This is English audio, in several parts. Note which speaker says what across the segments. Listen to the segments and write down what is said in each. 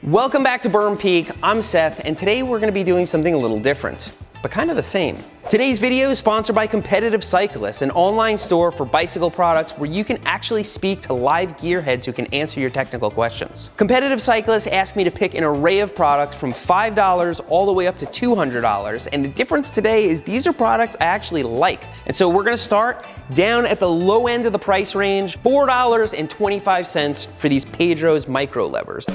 Speaker 1: Welcome back to Burn Peak. I'm Seth, and today we're going to be doing something a little different, but kind of the same. Today's video is sponsored by Competitive Cyclists, an online store for bicycle products where you can actually speak to live gearheads who can answer your technical questions. Competitive Cyclists asked me to pick an array of products from $5 all the way up to $200, and the difference today is these are products I actually like. And so we're going to start down at the low end of the price range, $4.25 for these Pedros Micro levers.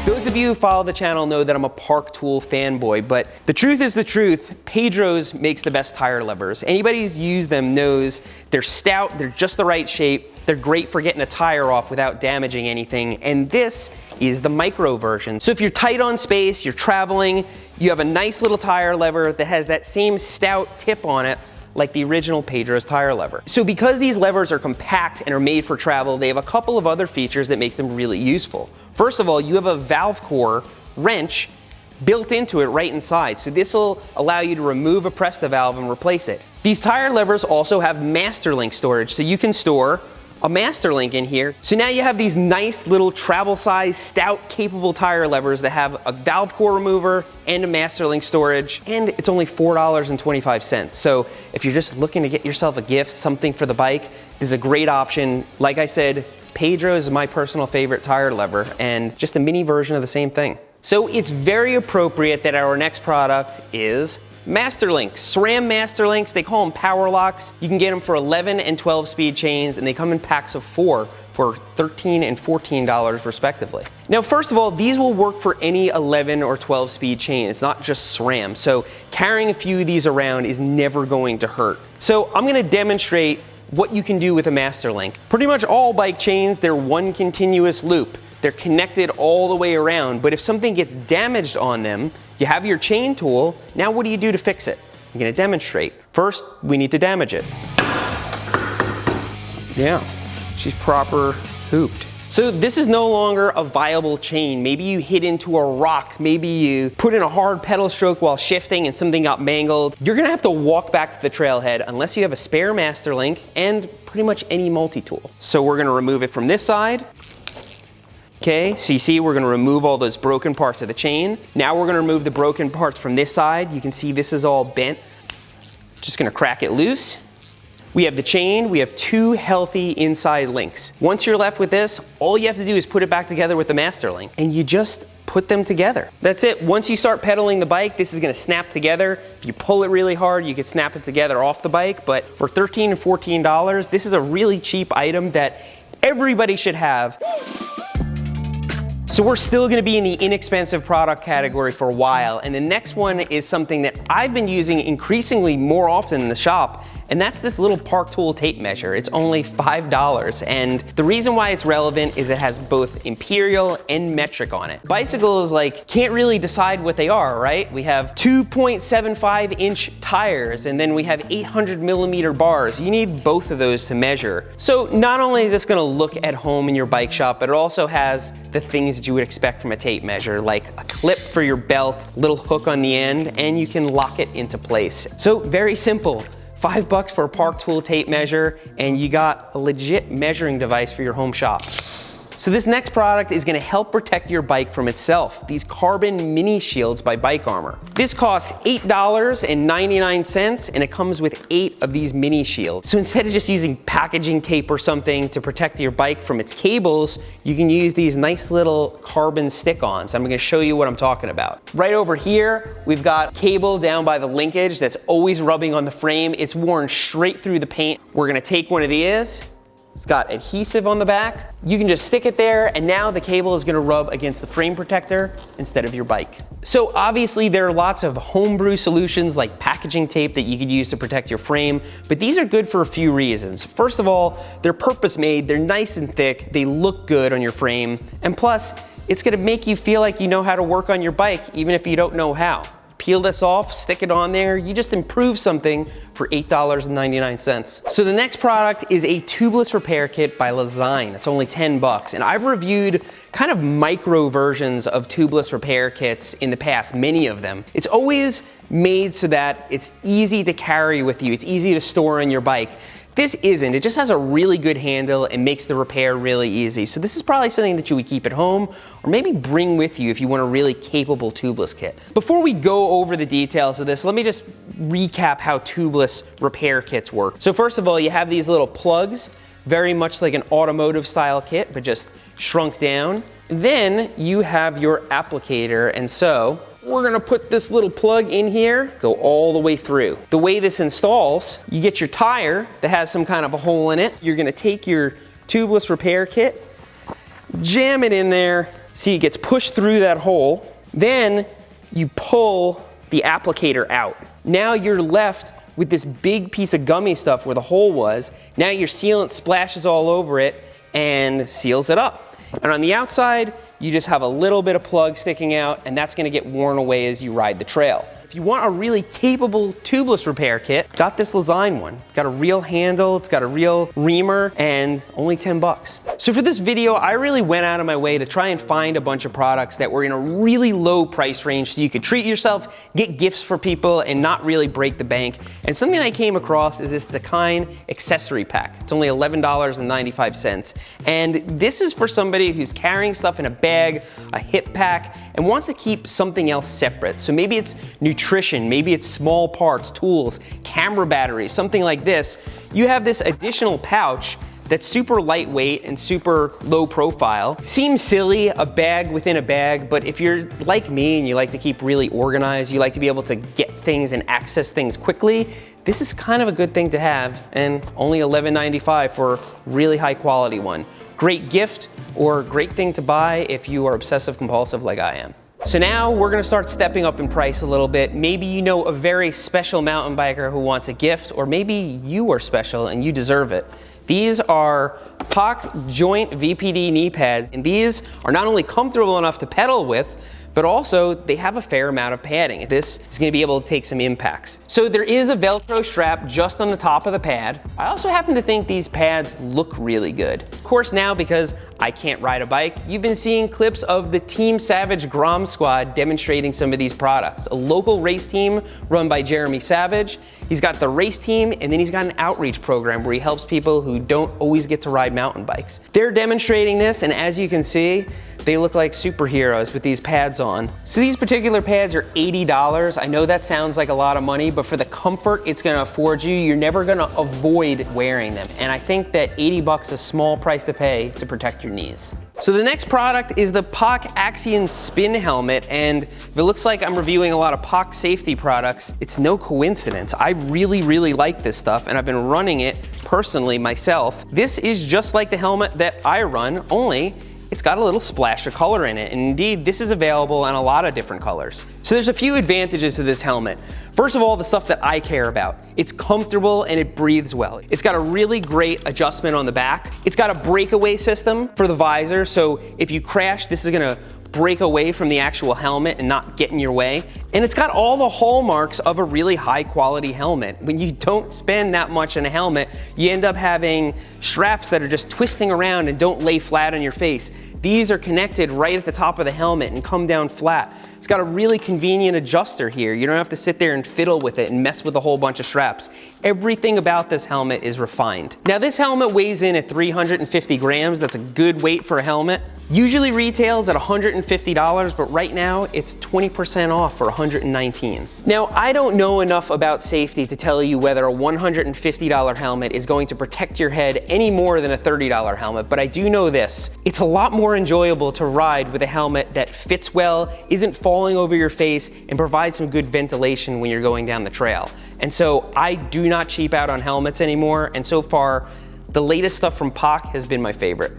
Speaker 1: Those of you who follow the channel know that I'm a Park Tool fanboy, but the truth is the truth, Pedros makes the best tire levers. Anybody who's used them knows they're stout, they're just the right shape, they're great for getting a tire off without damaging anything, and this is the micro version. So if you're tight on space, you're traveling, you have a nice little tire lever that has that same stout tip on it, like the original Pedros tire lever. So because these levers are compact and are made for travel, they have a couple of other features that makes them really useful. First of all, you have a valve core wrench built into it right inside. So this will allow you to remove a Presta valve and replace it. These tire levers also have master link storage, so you can store a master link in here. So now you have these nice little travel size, stout, capable tire levers that have a valve core remover and a master link storage, and it's only $4.25. So if you're just looking to get yourself a gift, something for the bike, this is a great option. Like I said, Pedros is my personal favorite tire lever and just a mini version of the same thing. So it's very appropriate that our next product is Master Links, SRAM Master Links. They call them power locks. You can get them for 11 and 12 speed chains, and they come in packs of 4 for $13 and $14 respectively. Now, first of all, these will work for any 11 or 12 speed chain. It's not just SRAM. So carrying a few of these around is never going to hurt. So I'm going to demonstrate what you can do with a Master Link. Pretty much all bike chains, they're one continuous loop. They're connected all the way around, but if something gets damaged on them, you have your chain tool. Now what do you do to fix it? I'm gonna demonstrate. First, we need to damage it. Yeah, she's proper hooped. So this is no longer a viable chain. Maybe you hit into a rock, maybe you put in a hard pedal stroke while shifting and something got mangled. You're gonna have to walk back to the trailhead unless you have a spare Master Link and pretty much any multi-tool. So we're gonna remove it from this side. Okay, so you see we're gonna remove all those broken parts of the chain. Now we're gonna remove the broken parts from this side. You can see this is all bent. Just gonna crack it loose. We have the chain, we have 2 healthy inside links. Once you're left with this, all you have to do is put it back together with the Master Link, and you just put them together. That's it. Once you start pedaling the bike, this is gonna snap together. If you pull it really hard, you can snap it together off the bike, but for $13 and $14, this is a really cheap item that everybody should have. So we're still gonna be in the inexpensive product category for a while, and the next one is something that I've been using increasingly more often in the shop, and that's this little Park Tool tape measure. It's only $5, and the reason why it's relevant is it has both imperial and metric on it. Bicycles can't really decide what they are, right? We have 2.75-inch tires, and then we have 800mm bars. You need both of those to measure. So not only is this gonna look at home in your bike shop, but it also has the things that you would expect from a tape measure, like a clip for your belt, little hook on the end, and you can lock it into place. So very simple. $5 for a Park Tool tape measure, and you got a legit measuring device for your home shop. So this next product is gonna help protect your bike from itself. These carbon mini shields by Bike Armor. This costs $8.99, and it comes with 8 of these mini shields. So instead of just using packaging tape or something to protect your bike from its cables, you can use these nice little carbon stick-ons. I'm gonna show you what I'm talking about. Right over here, we've got cable down by the linkage that's always rubbing on the frame. It's worn straight through the paint. We're gonna take one of these. It's got adhesive on the back. You can just stick it there, and now the cable is gonna rub against the frame protector instead of your bike. So obviously there are lots of homebrew solutions like packaging tape that you could use to protect your frame, but these are good for a few reasons. First of all, they're purpose made, they're nice and thick, they look good on your frame, and plus, it's gonna make you feel like you know how to work on your bike even if you don't know how. Peel this off, stick it on there, you just improve something for $8.99. So the next product is a Tubeless Repair Kit by Lezyne. It's only $10, and I've reviewed kind of micro versions of Tubeless Repair Kits in the past, many of them. It's always made so that it's easy to carry with you, it's easy to store on your bike. This isn't. It just has a really good handle and makes the repair really easy. So this is probably something that you would keep at home or maybe bring with you if you want a really capable tubeless kit. Before we go over the details of this, let me just recap how tubeless repair kits work. So first of all, you have these little plugs, very much like an automotive style kit, but just shrunk down. Then you have your applicator, and so we're gonna put this little plug in here, go all the way through. The way this installs, you get your tire that has some kind of a hole in it. You're gonna take your tubeless repair kit, jam it in there, see it gets pushed through that hole. Then you pull the applicator out. Now you're left with this big piece of gummy stuff where the hole was. Now your sealant splashes all over it and seals it up. And on the outside, you just have a little bit of plug sticking out, and that's gonna get worn away as you ride the trail. If you want a really capable tubeless repair kit, got this Lezyne one. Got a real handle, it's got a real reamer, and only 10 bucks. So for this video, I really went out of my way to try and find a bunch of products that were in a really low price range so you could treat yourself, get gifts for people, and not really break the bank. And something I came across is this Stickons accessory pack. It's only $11.95. And this is for somebody who's carrying stuff in a bag, a hip pack, and wants to keep something else separate. So maybe it's nutrition, maybe it's small parts, tools, camera batteries, something like this. You have this additional pouch that's super lightweight and super low profile. Seems silly, a bag within a bag, but if you're like me and you like to keep really organized, you like to be able to get things and access things quickly, this is kind of a good thing to have, and only $11.95 for a really high quality one. Great gift or great thing to buy if you are obsessive compulsive like I am. So now we're gonna start stepping up in price a little bit. Maybe you know a very special mountain biker who wants a gift, or maybe you are special and you deserve it. These are POC Joint VPD knee pads, and these are not only comfortable enough to pedal with, but also they have a fair amount of padding. This is gonna be able to take some impacts. So there is a Velcro strap just on the top of the pad. I also happen to think these pads look really good. Of course now, because I can't ride a bike, you've been seeing clips of the Team Savage Grom Squad demonstrating some of these products. A local race team run by Jeremy Savage. He's got the race team, and then he's got an outreach program where he helps people who don't always get to ride mountain bikes. They're demonstrating this, and as you can see, they look like superheroes with these pads on. So these particular pads are $80. I know that sounds like a lot of money, but for the comfort it's gonna afford you, you're never gonna avoid wearing them. And I think that 80 bucks is a small price to pay to protect your knees. So the next product is the POC Axion spin helmet, and if it looks like I'm reviewing a lot of POC safety products, it's no coincidence. I really, really like this stuff, and I've been running it personally myself. This is just like the helmet that I run, only it's got a little splash of color in it, and indeed, this is available in a lot of different colors. So there's a few advantages to this helmet. First of all, the stuff that I care about. It's comfortable and it breathes well. It's got a really great adjustment on the back. It's got a breakaway system for the visor, so if you crash, this is gonna break away from the actual helmet and not get in your way. And it's got all the hallmarks of a really high quality helmet. When you don't spend that much on a helmet, you end up having straps that are just twisting around and don't lay flat on your face. These are connected right at the top of the helmet and come down flat. It's got a really convenient adjuster here. You don't have to sit there and fiddle with it and mess with a whole bunch of straps. Everything about this helmet is refined. Now this helmet weighs in at 350 grams. That's a good weight for a helmet. Usually retails at $150, but right now it's 20% off for $119. Now I don't know enough about safety to tell you whether a $150 helmet is going to protect your head any more than a $30 helmet, but I do know this. It's a lot more enjoyable to ride with a helmet that fits well, isn't falling over your face, and provides some good ventilation when you're going down the trail. And so I do not cheap out on helmets anymore, and so far the latest stuff from POC has been my favorite.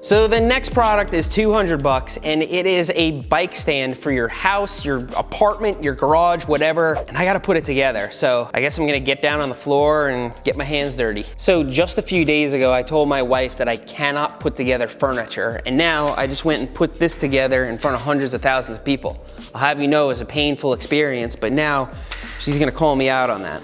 Speaker 1: So the next product is 200 bucks, and it is a bike stand for your house, your apartment, your garage, whatever, and I gotta put it together. So I guess I'm gonna get down on the floor and get my hands dirty. So just a few days ago, I told my wife that I cannot put together furniture, and now I just went and put this together in front of hundreds of thousands of people. I'll have you know it's a painful experience, but now she's gonna call me out on that.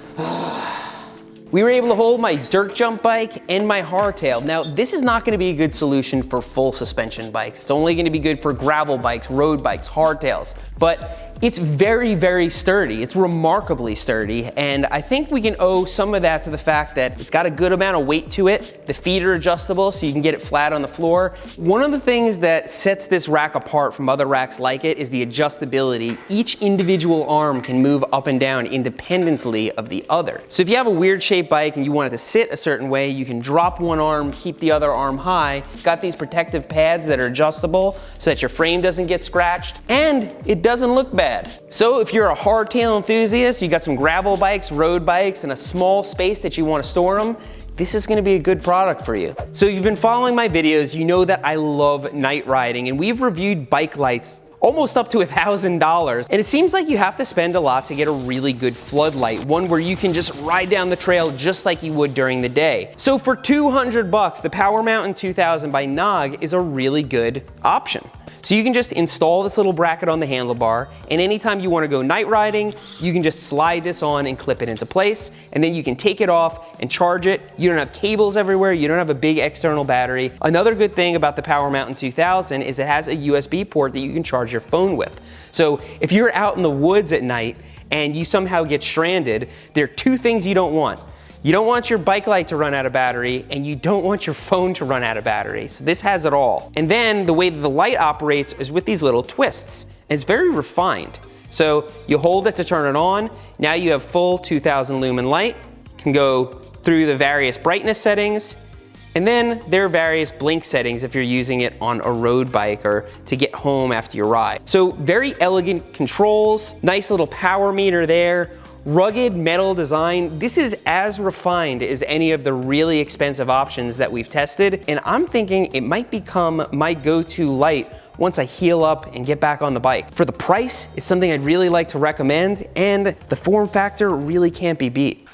Speaker 1: We were able to hold my dirt jump bike and my hardtail. Now, this is not gonna be a good solution for full suspension bikes. It's only gonna be good for gravel bikes, road bikes, hardtails. But It's very, very sturdy. It's remarkably sturdy, and I think we can owe some of that to the fact that it's got a good amount of weight to it. The feet are adjustable, so you can get it flat on the floor. One of the things that sets this rack apart from other racks like it is the adjustability. Each individual arm can move up and down independently of the other. So if you have a weird shaped bike and you want it to sit a certain way, you can drop one arm, keep the other arm high. It's got these protective pads that are adjustable so that your frame doesn't get scratched, and it doesn't look bad. So if you're a hardtail enthusiast, you got some gravel bikes, road bikes, and a small space that you want to store them, this is gonna be a good product for you. So if you've been following my videos, you know that I love night riding, and we've reviewed bike lights almost up to $1,000. And it seems like you have to spend a lot to get a really good floodlight, one where you can just ride down the trail just like you would during the day. So for 200 bucks, the Power Mountain 2000 by Nog is a really good option. So you can just install this little bracket on the handlebar, and anytime you want to go night riding, you can just slide this on and clip it into place, and then you can take it off and charge it. You don't have cables everywhere, you don't have a big external battery. Another good thing about the Power Mountain 2000 is it has a USB port that you can charge your phone with. So if you're out in the woods at night and you somehow get stranded, there are two things you don't want. You don't want your bike light to run out of battery, and you don't want your phone to run out of battery. So this has it all. And then the way that the light operates is with these little twists. And it's very refined. So you hold it to turn it on. Now you have full 2000 lumen light. You can go through the various brightness settings. And then there are various blink settings if you're using it on a road bike or to get home after your ride. So very elegant controls, nice little power meter there. Rugged metal design. This is as refined as any of the really expensive options that we've tested, and I'm thinking it might become my go-to light once I heal up and get back on the bike. For the price, it's something I'd really like to recommend, and the form factor really can't be beat.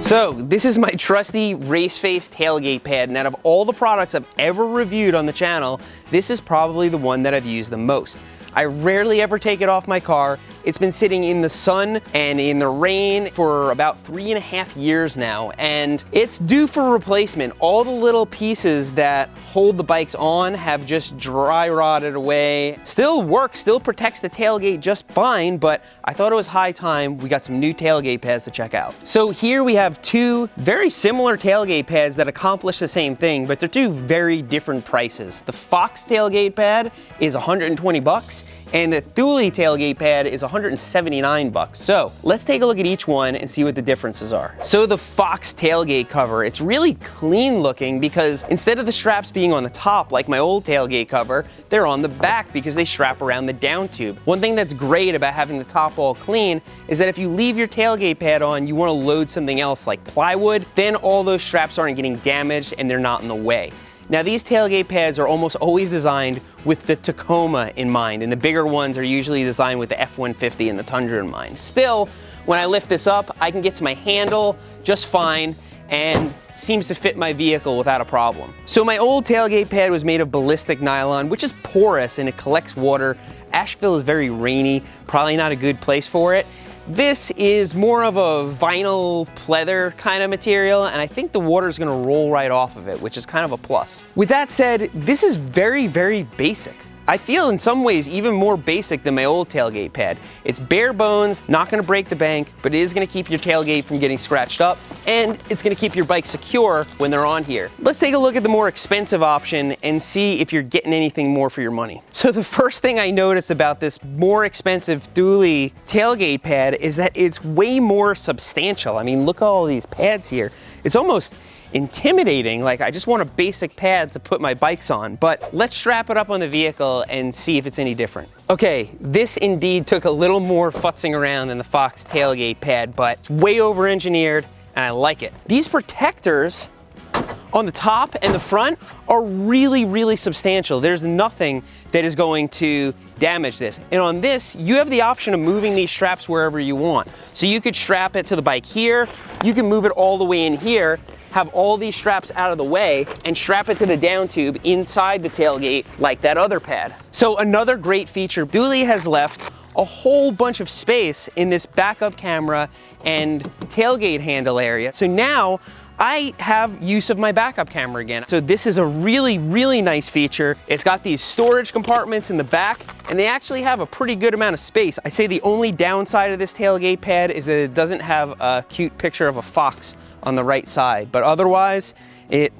Speaker 1: So this is my trusty race face tailgate pad, and out of all the products I've ever reviewed on the channel, this is probably the one that I've used the most. I rarely ever take it off my car. It's been sitting in the sun and in the rain for about 3.5 years now, and it's due for replacement. All the little pieces that hold the bikes on have just dry rotted away. Still works, still protects the tailgate just fine, but I thought it was high time we got some new tailgate pads to check out. So here we have two very similar tailgate pads that accomplish the same thing, but they're two very different prices. The Fox tailgate pad is 120 bucks, and the Thule tailgate pad is 179 bucks. So let's take a look at each one and see what the differences are. So the Fox tailgate cover, it's really clean looking because instead of the straps being on the top like my old tailgate cover, they're on the back because they strap around the down tube. One thing that's great about having the top all clean is that if you leave your tailgate pad on, you want to load something else like plywood, then all those straps aren't getting damaged and they're not in the way. Now these tailgate pads are almost always designed with the Tacoma in mind, and the bigger ones are usually designed with the F-150 and the Tundra in mind. Still, when I lift this up, I can get to my handle just fine and seems to fit my vehicle without a problem. So my old tailgate pad was made of ballistic nylon, which is porous and it collects water. Asheville is very rainy, probably not a good place for it. This is more of a vinyl pleather kind of material, and I think the water is gonna roll right off of it, which is kind of a plus. With that said, this is very, very basic. I feel in some ways even more basic than my old tailgate pad. It's bare bones, not gonna break the bank, but it is gonna keep your tailgate from getting scratched up, and it's gonna keep your bike secure when they're on here. Let's take a look at the more expensive option and see if you're getting anything more for your money. So the first thing I noticed about this more expensive Thule tailgate pad is that it's way more substantial. I mean, look at all these pads here. It's almost intimidating. Like, I just want a basic pad to put my bikes on, but let's strap it up on the vehicle and see if it's any different. Okay, this indeed took a little more futzing around than the Fox tailgate pad, but it's way over engineered and I like it. These protectors on the top and the front are really, really substantial. There's nothing that is going to damage this. And on this, you have the option of moving these straps wherever you want. So you could strap it to the bike here, you can move it all the way in here, have all these straps out of the way, and strap it to the down tube inside the tailgate like that other pad. So another great feature, Thule has left a whole bunch of space in this backup camera and tailgate handle area. So now I have use of my backup camera again. So this is a really, really nice feature. It's got these storage compartments in the back, and they actually have a pretty good amount of space. I say the only downside of this tailgate pad is that it doesn't have a cute picture of a fox on the right side, but otherwise it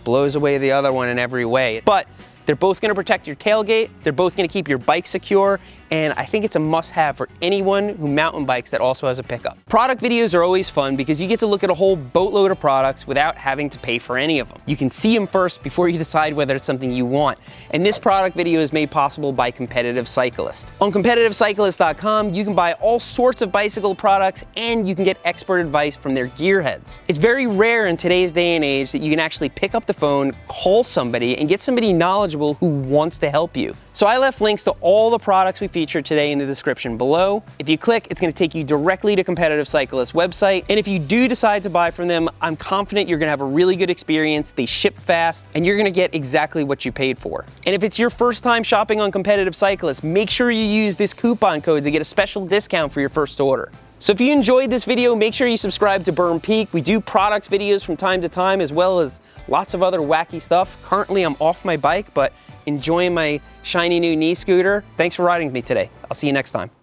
Speaker 1: blows away the other one in every way. But they're both gonna protect your tailgate, they're both gonna keep your bike secure, and I think it's a must-have for anyone who mountain bikes that also has a pickup. Product videos are always fun because you get to look at a whole boatload of products without having to pay for any of them. You can see them first before you decide whether it's something you want. And this product video is made possible by Competitive Cyclist. On competitivecyclist.com, you can buy all sorts of bicycle products and you can get expert advice from their gearheads. It's very rare in today's day and age that you can actually pick up the phone, call somebody, and get somebody knowledgeable who wants to help you. So I left links to all the products we featured today in the description below. If you click, it's gonna take you directly to Competitive Cyclist's website. And if you do decide to buy from them, I'm confident you're gonna have a really good experience. They ship fast and you're gonna get exactly what you paid for. And if it's your first time shopping on Competitive Cyclist, make sure you use this coupon code to get a special discount for your first order. So if you enjoyed this video, make sure you subscribe to Burn Peak. We do product videos from time to time, as well as lots of other wacky stuff. Currently, I'm off my bike, but enjoying my shiny new knee scooter. Thanks for riding with me today. I'll see you next time.